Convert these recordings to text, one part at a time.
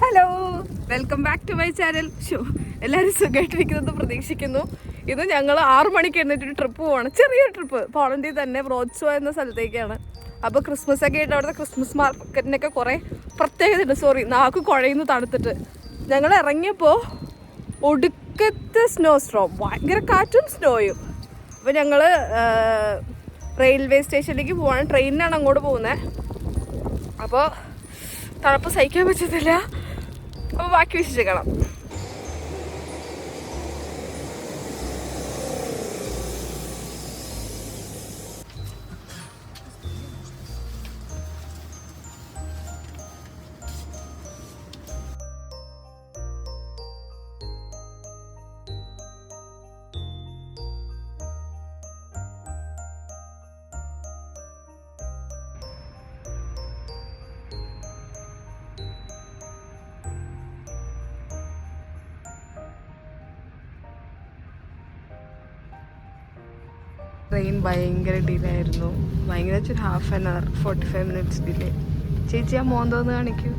Hello, welcome back to my channel. എല്ലാവരും സുഖമായിട്ടിരിക്കുന്നത് പ്രതീക്ഷിക്കുന്നു. ഇത് ഞങ്ങൾ 6 മണിക്ക് എഴുന്നേറ്റൊരു ട്രിപ്പ് പോവാണ്. ചെറിയൊരു ട്രിപ്പ്, പോളണ്ടിൽ തന്നെ വ്രോട്സ്വോ എന്ന സ്ഥലത്തേക്കാണ്. അപ്പോൾ ക്രിസ്മസ് ഒക്കെ ആയിട്ട് അവിടുത്തെ ക്രിസ്മസ് മാർക്കറ്റിനൊക്കെ കുറേ പ്രത്യേകതയുണ്ട്. നാക്ക് കുഴയുന്നു തണുത്തിട്ട്. ഞങ്ങൾ ഇറങ്ങിയപ്പോൾ ഒടുക്കത്തെ സ്നോ സ്ട്രോം, ഭയങ്കര കാറ്റും സ്നോയും. അപ്പോൾ ഞങ്ങൾ റെയിൽവേ സ്റ്റേഷനിലേക്ക് പോവാണ്. ട്രെയിനിനാണ് അങ്ങോട്ട് പോകുന്നത്. അപ്പോൾ തണുപ്പ് സഹിക്കാൻ പറ്റത്തില്ല. അപ്പോൾ ബാക്കി വിശ്വസിക്കണം. ട്രെയിൻ ഭയങ്കര ഡിലേ ആയിരുന്നു. ഭയങ്കര വെച്ചൊരു 1/2 hour 45 minutes ഡിലേ. ചേച്ചി ആ മോന്തോന്ന് കാണിക്കൂ.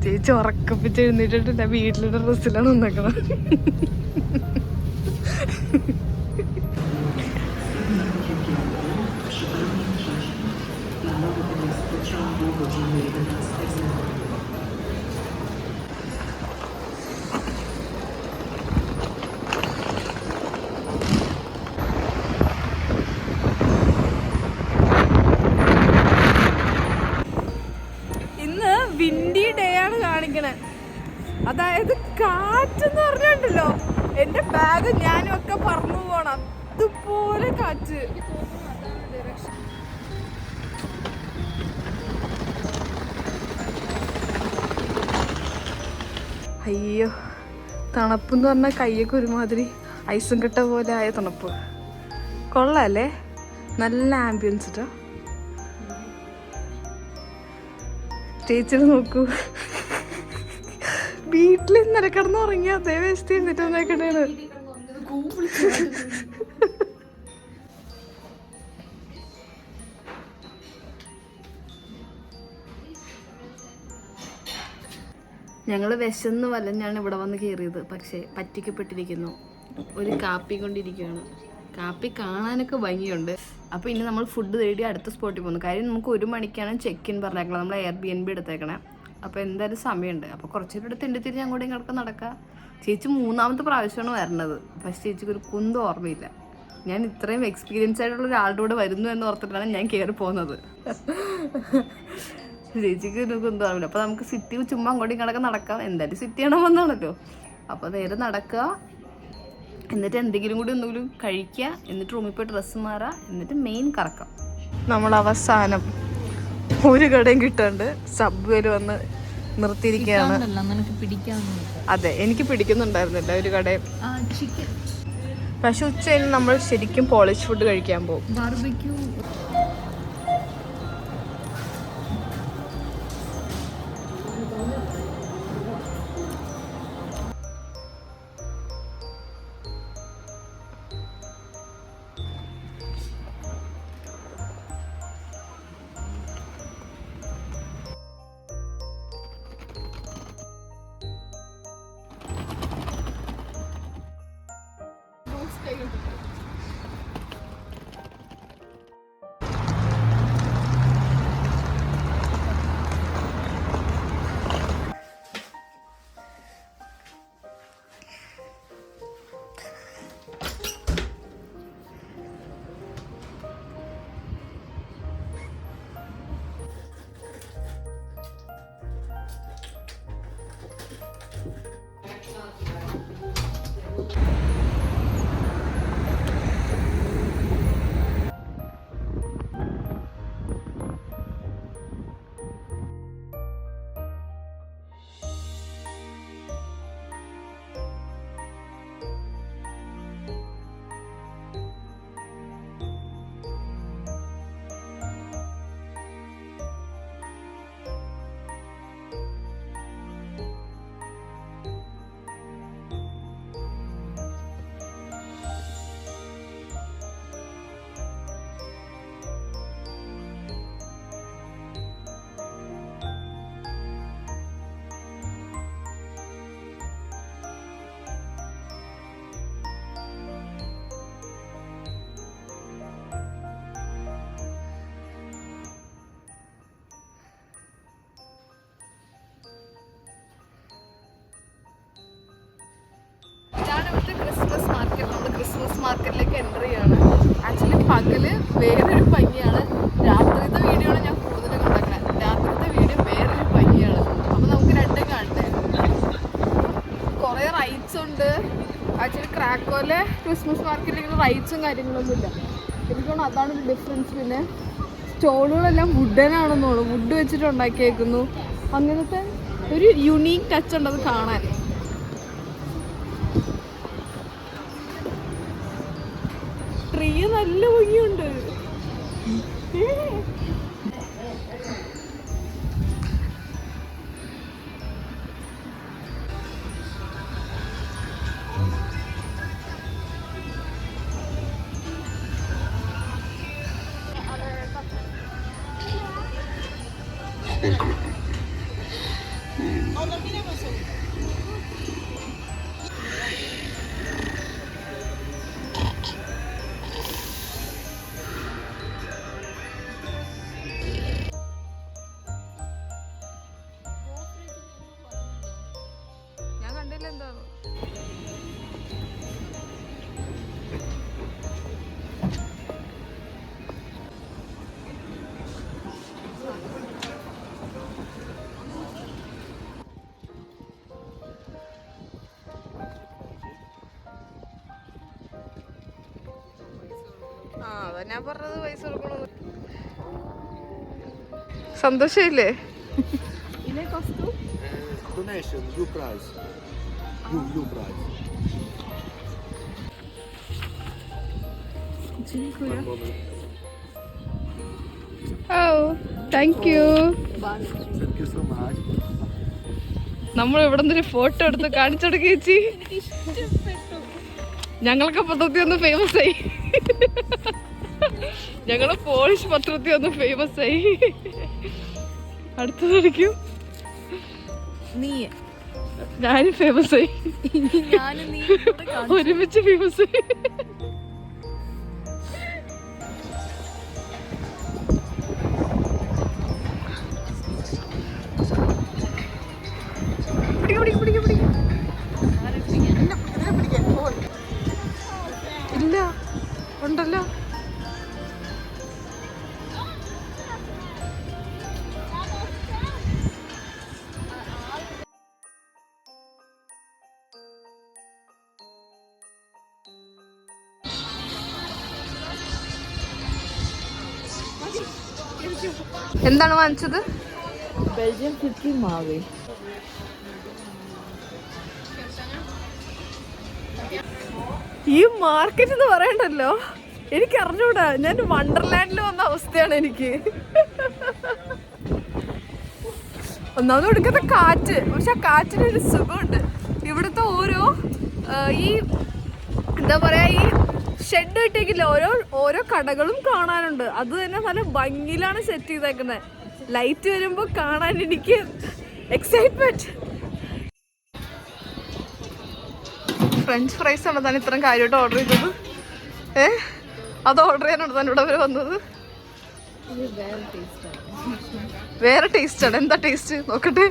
ചേച്ചി ഉറക്കപ്പിച്ച് എഴുന്നേറ്റിട്ടില്ല, വീട്ടിലുള്ള ഡ്രസ്സിലാണ് വന്നേക്കണം. വിൻഡി ഡേ ആണ് കാണിക്കണേ. അതായത് കാറ്റെന്ന് പറഞ്ഞിട്ടുണ്ടല്ലോ, എന്റെ ബാഗ് ഞാനും ഒക്കെ പറന്നു പോണം, അതുപോലെ കാറ്റ്. അയ്യോ, തണുപ്പെന്ന് പറഞ്ഞാൽ കയ്യൊക്കെ ഒരുമാതിരി ഐസും കെട്ട പോലെ ആയ തണുപ്പ്. കൊള്ളാല്ലേ, നല്ല ആംബിയൻസ് കേട്ടോ. ചേച്ചിനെ നോക്കൂ, വീട്ടിൽ ഇന്നലെ കിടന്ന് ഉറങ്ങി അതേ വേസ്റ്റ് ചെയ്തിട്ട് വന്നേക്കണേണ്. ഞങ്ങള് വിശന്ന് വലഞ്ഞാണ് ഇവിടെ വന്ന് കയറിയത്. പക്ഷെ പറ്റിക്കപ്പെട്ടിരിക്കുന്നു. ഒരു കാപ്പി കൊണ്ടിരിക്കുകയാണ്. കാപ്പി കാണാനൊക്കെ ഭംഗിയുണ്ട്. അപ്പോൾ ഇനി നമ്മൾ ഫുഡ് തേടി അടുത്ത സ്പോട്ടിൽ പോകുന്നു. കാര്യം നമുക്ക് 1 മണിക്കാണ് ചെക്ക് ഇൻ പറഞ്ഞേക്കണം. നമ്മൾ Airbnb എടുത്തേക്കണേ. അപ്പോൾ എന്തായാലും സമയമുണ്ട്. അപ്പോൾ കുറച്ചുകൂടെ തിരിഞ്ഞ് അങ്ങോട്ടും ഇങ്ങോട്ടും നടക്കാം. ചേച്ചി 3ാമത്തെ പ്രാവശ്യമാണ് വരണത്. പക്ഷേ ചേച്ചിക്ക് ഒരു കുന്തം ഓർമ്മയില്ല. ഞാൻ ഇത്രയും എക്സ്പീരിയൻസ് ആയിട്ടുള്ള ഒരാളുടെ കൂടെ വരുന്നു എന്ന് ഓർത്തിട്ടാണ് ഞാൻ കയറി പോകുന്നത്. ചേച്ചിക്ക് ഒരു കുന്തം ഓർമ്മയില്ല. അപ്പോൾ നമുക്ക് സിറ്റി ചുമ്മാ അങ്ങോട്ടും ഇങ്ങോട്ടൊക്കെ നടക്കാം. എന്തായാലും സിറ്റി ആണെന്നാണല്ലോ. അപ്പോൾ നേരെ നടക്കുക, എന്നിട്ട് എന്തെങ്കിലും കഴിക്കുക, എന്നിട്ട് റൂമിൽ പോയി ഡ്രസ്സ് മാറുക, എന്നിട്ട് മെയിൻ കറക്കാം. നമ്മൾ അവസാനം ഒരു കടയും കിട്ടാണ്ട് സബ്വേയിൽ വന്ന് നിർത്തിയിരിക്കുകയാണ്. അതെ, എനിക്ക് പിടിക്കുന്നുണ്ടായിരുന്നില്ല ഒരു കടയും. പക്ഷെ ഉച്ചയിൽ നമ്മൾ ശരിക്കും പോളിഷ് ഫുഡ് കഴിക്കാൻ പോകും. ക്രിസ്മസ് മാർക്കറ്റിലേക്ക് എൻ്റർ ചെയ്യാണ്. ആക്ച്വലി പകല് വേറൊരു ഭംഗിയാണ്, രാത്രിത്തെ വീഡിയോ ആണ് ഞാൻ കൂടുതലും കണ്ടാക്കുന്നത്. രാത്രിത്തെ വീഡിയോ വേറൊരു ഭംഗിയാണ്. അപ്പോൾ നമുക്ക് രണ്ടും കാണട്ടെ. കുറേ റൈറ്റ്സ് ഉണ്ട്. ആക്ച്വലി ക്രാക്കോയിലെ ക്രിസ്മസ് മാർക്കറ്റിൽ റൈറ്റ്സും കാര്യങ്ങളൊന്നുമില്ല. എനിക്കോണം അതാണ് ഡിഫറൻസ്. പിന്നെ സ്റ്റോളുകളെല്ലാം വുഡനാണെന്ന് തോന്നുന്നു, വുഡ് വെച്ചിട്ട് ഉണ്ടാക്കിയേക്കുന്നു. അങ്ങനത്തെ ഒരു യുണീക്ക് ടച്ച് ഉണ്ട് അത് കാണാൻ. ട്രീ നല്ല ഭംഗിയുണ്ട്. ഞാൻ കണ്ടില്ല എന്താണ്. അതാ ഞാൻ പറഞ്ഞത്, പൈസ കൊടുക്കണോ. സന്തോഷമില്ലേ? Donation, you price. You price. Oh, thank you. Thank you so much. നമ്മൾ ഇവിടെ നിന്ന് ഫോട്ടോ എടുത്ത് കാണിച്ചെടുക്ക ചേച്ചി. ഞങ്ങൾക്ക് പത്രത്തിൽ ഒന്ന് ഫേമസ് ആയി. ഞങ്ങള് പോളിഷ് പത്രത്തിൽ ഒന്ന് ഫേമസ് ആയി. അടുത്തതായിരിക്കും നീ. ഞാനും ഫേമസ് ആയി. ഒരുമിച്ച് ഫേമസ് ആയി. ഇല്ല ഉണ്ടല്ലോ. എന്താണ് വാങ്ങിച്ചത്? ബെൽജിയം ഫിക്കി മാവ്. ഈ മാർക്കറ്റ് എന്ന് പറയണ്ടല്ലോ, എനിക്ക് അറിഞ്ഞൂടാ. ഞാൻ വണ്ടർലാൻഡിൽ വന്ന അവസ്ഥയാണ് എനിക്ക്. ഒന്നാമത് കൊടുക്കുന്ന കാറ്റ്, പക്ഷെ ആ കാറ്റിനൊരു സുഖമുണ്ട്. ഇവിടുത്തെ ഓരോ ഈ എന്താ പറയാ, ഈ ഷെഡ് കിട്ടിയേക്കില്ല, ഓരോ കടകളും കാണാനുണ്ട്. അത് തന്നെ നല്ല ഭംഗിയിലാണ് സെറ്റ് ചെയ്തേക്കുന്നത്. ലൈറ്റ് വരുമ്പോൾ കാണാൻ എനിക്ക് എക്സൈറ്റ്മെന്റ്. ഫ്രഞ്ച് ഫ്രൈസ് ആണ് താൻ ഇത്രയും കാര്യമായിട്ട് ഓർഡർ ചെയ്തത്. അത് ഓർഡർ ചെയ്യാനാണ് താൻ ഇവിടെ വരെ വന്നത്. വേറെ ടേസ്റ്റ് ആണ്. എന്താ ടേസ്റ്റ് നോക്കട്ടെ.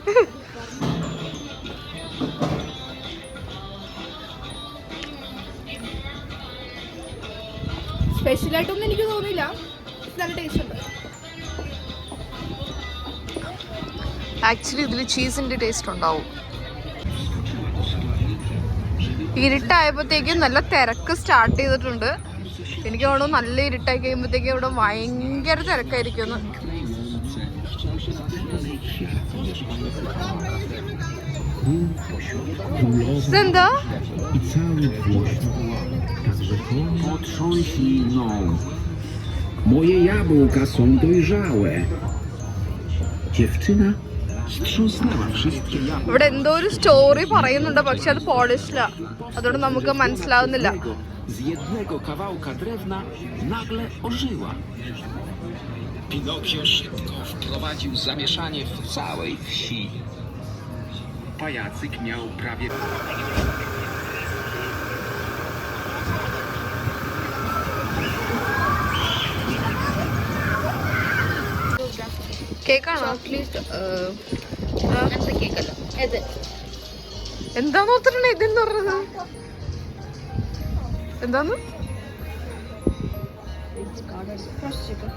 സ്പെഷ്യലായിട്ടൊന്നും എനിക്ക് തോന്നിയില്ല, നല്ല ടേസ്റ്റ് ഉണ്ട്. ആക്ച്വലി ഇതിൽ ചീസിന്റെ ടേസ്റ്റ് ഉണ്ടാവും. ഇരുട്ടായപ്പോഴത്തേക്കും നല്ല തിരക്ക് സ്റ്റാർട്ട് ചെയ്തിട്ടുണ്ട്. എനിക്ക് തോന്നുന്നു നല്ല ഇരുട്ടായി കഴിയുമ്പോഴത്തേക്കും ഇവിടെ ഭയങ്കര തിരക്കായിരിക്കും. ഇതെന്താ? Moje jabłka są dojrzałe. Dziewczyna wstrząsnęła wszystkie jabłka. ഇവിടെ എന്തോ ഒരു സ്റ്റോറി പറയുന്നുണ്ട്, പക്ഷെ അത് പോളിഷിലാ, അതുകൊണ്ട് നമുക്ക് മനസ്സിലാവുന്നില്ല. Z jednego kawałka drewna nagle ożyła. Pinokio szybko wprowadził zamieszanie w całej wsi. Pajacyk miał prawie... കേക്കാണോ? എന്താന്ന് ഓർത്തിട്ടുണ്ട് ഇതെന്ന് പറഞ്ഞത്. എന്താന്ന്? Fresh chicken.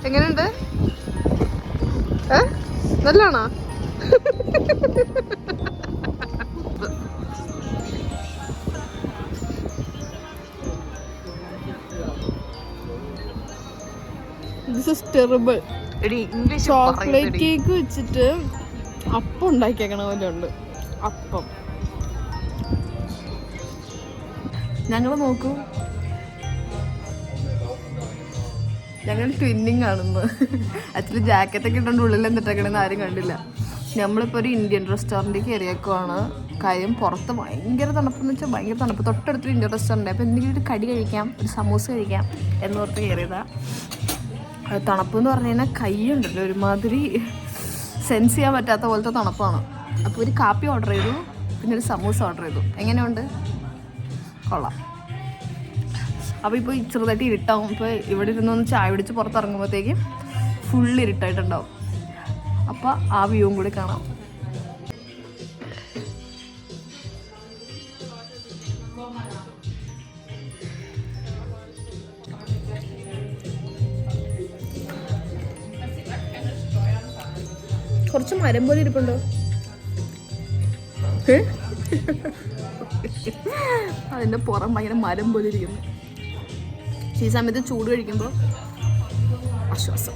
എങ്ങനെയുണ്ട്? നല്ലാണോ? ചോക്ലേറ്റ് കേക്ക് വെച്ചിട്ട് അപ്പം ഉണ്ടാക്കിയേക്കണ പോലെ ഉണ്ട്. അപ്പം ഞങ്ങൾ നോക്കൂ, ഞങ്ങൾ ട്വിന്നിങ് ആണെന്ന്. ആക്ച്വലി ജാക്കറ്റൊക്കെ ഇട്ടുകൊണ്ട് ഉള്ളിൽ എന്തിട്ടേക്കണെന്ന് ആരും കണ്ടില്ല. നമ്മളിപ്പോൾ ഒരു ഇന്ത്യൻ റെസ്റ്റോറൻറ്റിൽ കയറിയേക്കുവാണ്. കാര്യം പുറത്ത് ഭയങ്കര തണുപ്പെന്ന് വെച്ചാൽ ഭയങ്കര തണുപ്പ്. തൊട്ടടുത്തൊരു ഇന്ത്യൻ റെസ്റ്റോറൻറ്റ്. അപ്പോൾ എന്തെങ്കിലും ഒരു കടി കഴിക്കാം, ഒരു സമൂസ കഴിക്കാം എന്നോർത്ത് കയറിയതാണ്. തണുപ്പ് എന്ന് പറഞ്ഞു കഴിഞ്ഞാൽ കൈയുണ്ടല്ലോ ഒരുമാതിരി സെൻസ് ചെയ്യാൻ പറ്റാത്ത പോലത്തെ തണുപ്പാണ്. അപ്പോൾ ഒരു കാപ്പി ഓർഡർ ചെയ്തു, പിന്നെ ഒരു സമൂസ ഓർഡർ ചെയ്തു. എങ്ങനെയുണ്ട്? കൊള്ളാം. അപ്പോൾ ഇപ്പോൾ ചെറുതായിട്ട് ഇരുട്ടാവും. ഇപ്പോൾ ഇവിടെ ഇരുന്നൊന്ന് ചായ പിടിച്ച് പുറത്തിറങ്ങുമ്പോഴത്തേക്കും ഫുൾ ഇരുട്ടായിട്ടുണ്ടാവും. അപ്പോൾ ആ വ്യൂവും കൂടി കാണാം. കുറച്ച് മരം പോലെ ഇരിപ്പുണ്ടോ? അതിൻ്റെ പുറം ഭയങ്കര മരം പോലെ ഇരിക്കുന്നു. ഈ സമയത്ത് ചൂട് കഴിക്കുമ്പോൾ ആശ്വാസം.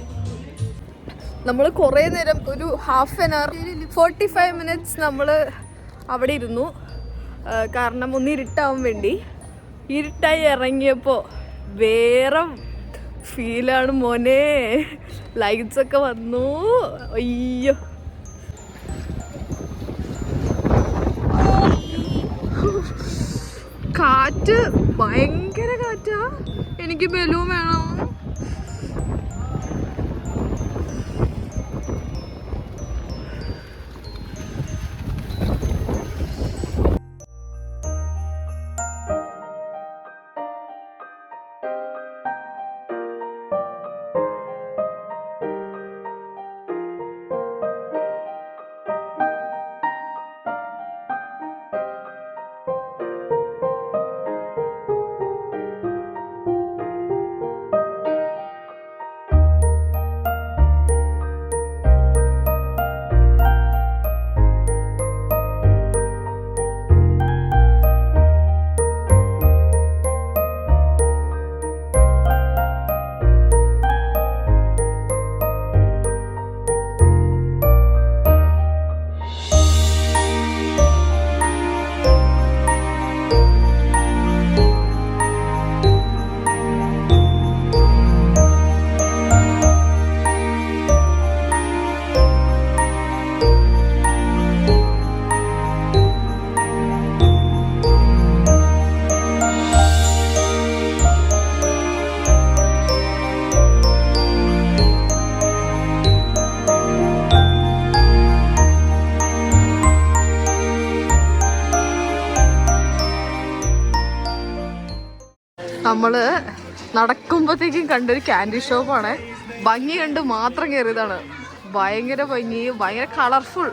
നമ്മൾ കുറേ നേരം, ഒരു ഹാഫ് ആൻ അവർ 45 minutes നമ്മൾ അവിടെ ഇരുന്നു. കാരണം ഒന്ന് ഇരുട്ടാവാൻ വേണ്ടി. ഇരുട്ടായി ഇറങ്ങിയപ്പോൾ വേറെ ഫീലാണ് മോനെ. ലൈറ്റ്സ് ഒക്കെ വന്നു. അയ്യോ, കാറ്റ് ഭയങ്കര കാറ്റാ. എനിക്ക് ബലൂൺ വേണം. നമ്മള് നടക്കുമ്പോഴത്തേക്കും കണ്ടൊരു ക്യാൻഡി ഷോപ്പാണ്. ഭംഗി കണ്ട് മാത്രം കയറിയതാണ്. ഭയങ്കര ഭംഗി, ഭയങ്കര കളർഫുൾ.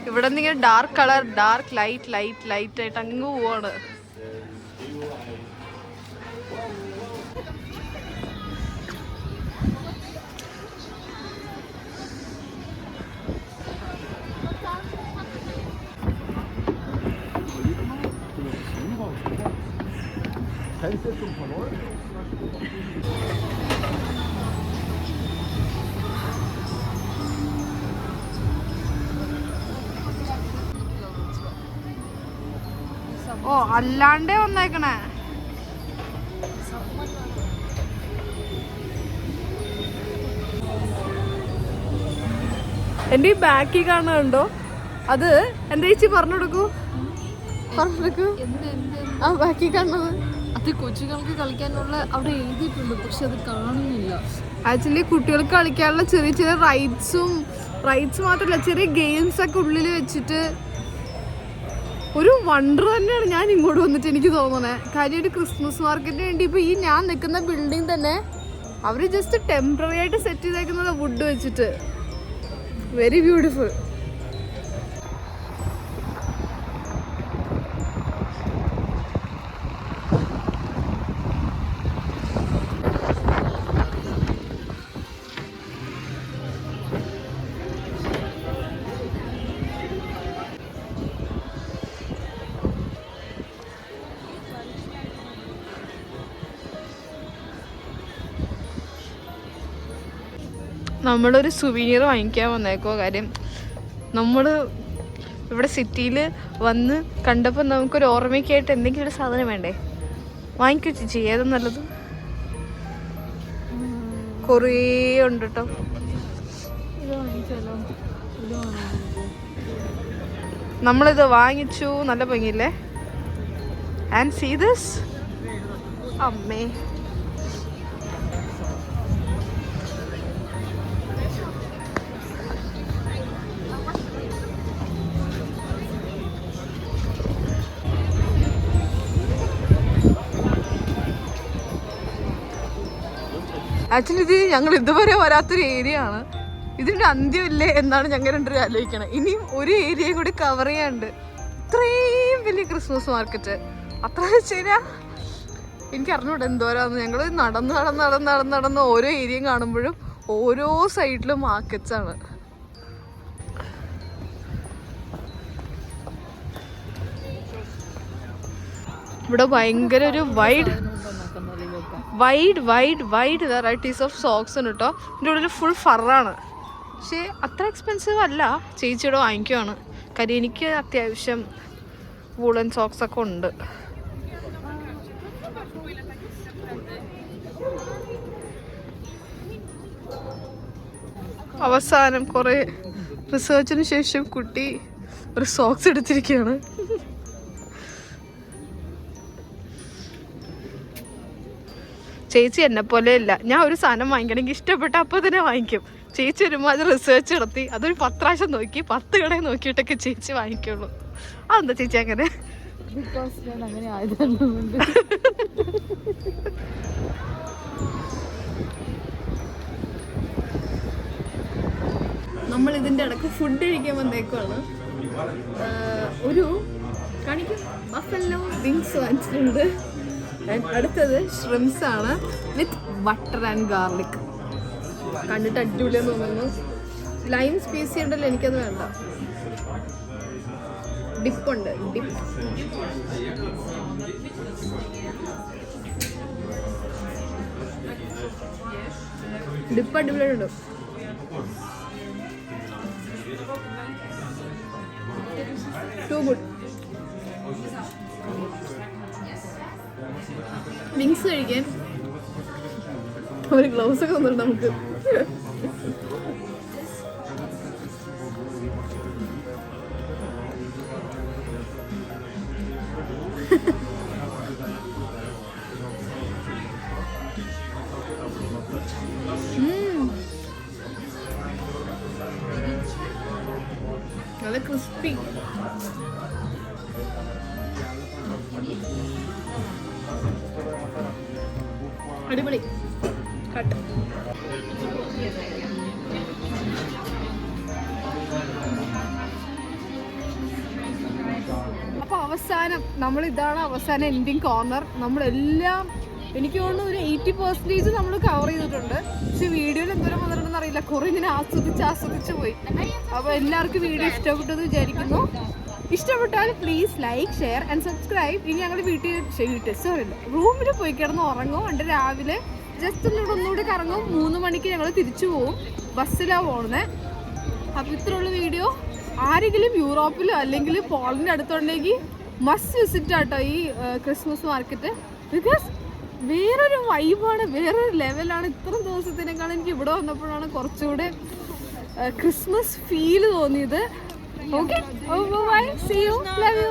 ഇവിടെ നിന്ന് ഇങ്ങനെ dark colour, dark light, light light ആയിട്ട് അങ്ങ് പോവാണ്. ഓ, അല്ലാണ്ടേ വന്നേക്കണേ. എന്റെ ഈ ബാക്കി കാണുന്നുണ്ടോ? അത് എന്താ ചേച്ചി പറഞ്ഞു കൊടുക്കൂ. ആ ബാക്കി കാണുന്നത് അത് കൊച്ചുകൾക്ക് കളിക്കാനുള്ള അവിടെ എഴുതിയിട്ടുണ്ട്, പക്ഷെ അത് കാണുന്നില്ല. ആക്ച്വലി കുട്ടികൾക്ക് കളിക്കാനുള്ള ചെറിയ ചെറിയ റൈഡ്സ് മാത്രമല്ല, ചെറിയ ഗെയിംസ് ഒക്കെ ഉള്ളിൽ വെച്ചിട്ട് ഒരു വണ്ടർ തന്നെയാണ് ഞാൻ ഇങ്ങോട്ട് വന്നിട്ട് എനിക്ക് തോന്നുന്നത്. കാര്യം ഒരു ക്രിസ്മസ് മാർക്കറ്റിന് വേണ്ടി ഇപ്പോൾ ഈ ഞാൻ നിൽക്കുന്ന ബിൽഡിംഗ് തന്നെ അവർ ജസ്റ്റ് ടെമ്പററി ആയിട്ട് സെറ്റ് ചെയ്തേക്കുന്നത് വുഡ് വെച്ചിട്ട്. Very beautiful. നമ്മളൊരു സുവീനിയർ വാങ്ങിക്കാൻ വന്നേക്കോ. കാര്യം നമ്മൾ ഇവിടെ സിറ്റിയിൽ വന്ന് കണ്ടപ്പോൾ നമുക്കൊരു ഓർമ്മയ്ക്കായിട്ട് എന്തെങ്കിലും ഒരു സാധനം വേണ്ടേ? വാങ്ങിക്കോ ചേച്ചി, ഏതാ നല്ലത്? കുറേ ഉണ്ട് കേട്ടോ. നമ്മളിത് വാങ്ങിച്ചു. നല്ല ഭംഗിയില്ലേ? And see this. അമ്മേ, ആക്ച്വലി ഇത് ഞങ്ങൾ ഇതുവരെ വരാത്തൊരു ഏരിയ ആണ്. ഇതിൻ്റെ അന്ത്യമില്ലേ എന്നാണ് ഞങ്ങൾ രണ്ടുപേരും ആലോചിക്കണത്. ഇനിയും ഒരു ഏരിയ കൂടി കവർ ചെയ്യാണ്ട്. ഇത്രയും വലിയ ക്രിസ്മസ് മാർക്കറ്റ് അത്ര വെച്ചുകഴിഞ്ഞാൽ എനിക്ക് അറിഞ്ഞൂടെ എന്തോരാന്ന്. ഞങ്ങൾ നടന്ന് നടന്ന് നടന്ന് നടന്ന് നടന്ന് ഓരോ ഏരിയയും കാണുമ്പോഴും ഓരോ സൈഡിലും മാർക്കറ്റ്സ് ആണ്. ഇവിടെ ഭയങ്കര ഒരു വൈഡ് വെറൈറ്റീസ് ഓഫ് സോക്സ് ഉണ്ട് കേട്ടോ. ഇതിൻ്റെ ഉള്ളിൽ ഫുൾ ഫറാണ്. പക്ഷേ അത്ര എക്സ്പെൻസീവ് അല്ല. ചേച്ചിയുടെ വാങ്ങിക്കുവാണ്. കാര്യം എനിക്ക് അത്യാവശ്യം വൂളൻ സോക്സ് ഒക്കെ ഉണ്ട്. അവസാനം കുറേ റിസർച്ചിന് ശേഷം കുട്ടി ഒരു സോക്സ് എടുത്തിരിക്കുകയാണ്. ചേച്ചി എന്നെ പോലെ അല്ല. ഞാൻ ഒരു സാധനം വാങ്ങിക്കണമെങ്കിൽ ഇഷ്ടപ്പെട്ട അപ്പോൾ തന്നെ വാങ്ങിക്കും. ചേച്ചി ഒരുമാതിരി റിസർച്ച് നടത്തി അതൊരു 10 പ്രാവശ്യം നോക്കി 10 കടയിൽ നോക്കിയിട്ടൊക്കെ ചേച്ചി വാങ്ങിക്കുള്ളൂ. അതെന്താ ചേച്ചി അങ്ങനെ? അങ്ങനെ ആയതുകൊണ്ട് നമ്മൾ ഇതിൻ്റെ ഇടയ്ക്ക് ഫുഡ് കഴിക്കാൻ വന്നേക്കുവാണ്. ഒരു കാണിക്കും ബഫല്ലോ വിങ്സ് വാങ്ങിച്ചിട്ടുണ്ട്. അടുത്തത് ഷ്രിംസ് ആണ് വിത്ത് ബട്ടർ ആൻഡ് ഗാർലിക്. കണ്ടിട്ട് അടിപൊളിയെന്ന് തോന്നുന്നു. ലൈം സ്പീസി ഉണ്ടല്ലോ, എനിക്കത് വേണ്ട. ഡിപ്പുണ്ട്, ഡിപ്പ്. ഡിപ്പ് അടിപൊളിയുണ്ട്. Too good. വിങ്സ് കഴിക്കാൻ ഒരു ഗ്ലൗസ് ഒക്കെ തന്നിട്ടുണ്ട് നമുക്ക്. നല്ല ക്രിസ്പി. അടിപൊളി കട്ട്. അപ്പോൾ അവസാനം ഇതാണ് അവസാനം എൻഡിങ് കോർണർ. നമ്മളെല്ലാം എനിക്ക് തോന്നുന്നു ഒരു 80% നമ്മൾ കവർ ചെയ്തിട്ടുണ്ട്. പക്ഷെ വീഡിയോയിൽ എന്തോരം വന്നിട്ടുണ്ടെന്ന് അറിയില്ല. കുറേ ഇങ്ങനെ ആസ്വദിച്ച് പോയി. അപ്പോൾ എല്ലാവർക്കും വീഡിയോ ഇഷ്ടപ്പെട്ടെന്ന് വിചാരിക്കുന്നു. ഇഷ്ടപ്പെട്ടാൽ please like, share and subscribe. ഇനി ഞങ്ങൾ റൂമിൽ പോയി കിടന്ന് ഉറങ്ങും. എന്നിട്ട് രാവിലെ ജസ്റ്റ് ഒന്നുകൂടി കറങ്ങും. 3 മണിക്ക് ഞങ്ങൾ തിരിച്ചു പോവും. ബസ്സിലാണ് പോകുന്നത്. അപ്പോൾ ഇത്രയുള്ള വീഡിയോ. ആരെങ്കിലും യൂറോപ്പിലോ അല്ലെങ്കിൽ പോളണ്ടിൻ്റെ അടുത്തുണ്ടെങ്കിൽ മസ്റ്റ് വിസിറ്റ് ആട്ടോ ഈ ക്രിസ്മസ് മാർക്കറ്റ്. ബിക്കോസ് വേറൊരു വൈബാണ്, വേറൊരു ലെവലാണ്. ഇത്രയും ദിവസത്തിനേക്കാളും എനിക്ക് ഇവിടെ വന്നപ്പോഴാണ് കുറച്ചുകൂടെ ക്രിസ്മസ് ഫീൽ തോന്നിയത്. Okay, bye. See you. Love you.